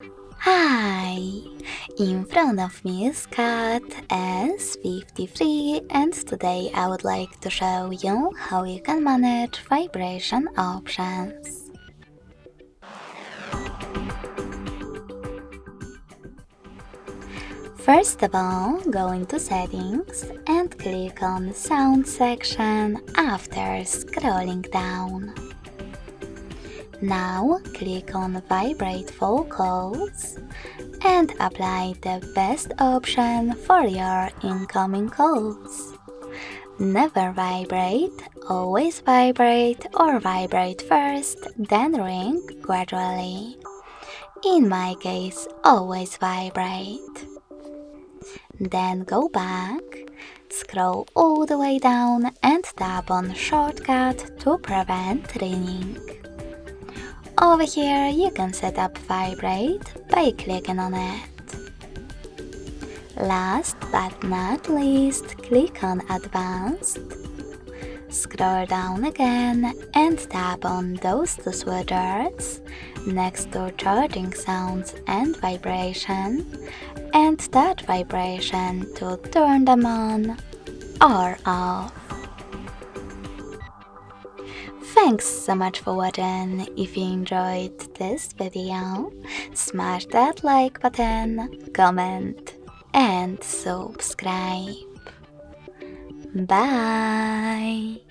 Hi! In front of me is CAT S53 and today I would like to show you how you can manage vibration options. First of all, go into Settings and click on Sound section after scrolling down. Now click on Vibrate Vocals and apply the best option for your incoming calls. Never vibrate, always vibrate or vibrate first, then ring gradually. In my case, always vibrate. Then go back, scroll all the way down and tap on Shortcut to prevent ringing. Over here you can set up Vibrate by clicking on it. Last but not least, click on Advanced. Scroll down again and tap on those two switchers next to Charging Sounds and Vibration and that vibration to turn them on or off. Thanks so much for watching. If you enjoyed this video, smash that like button, comment and subscribe. Bye!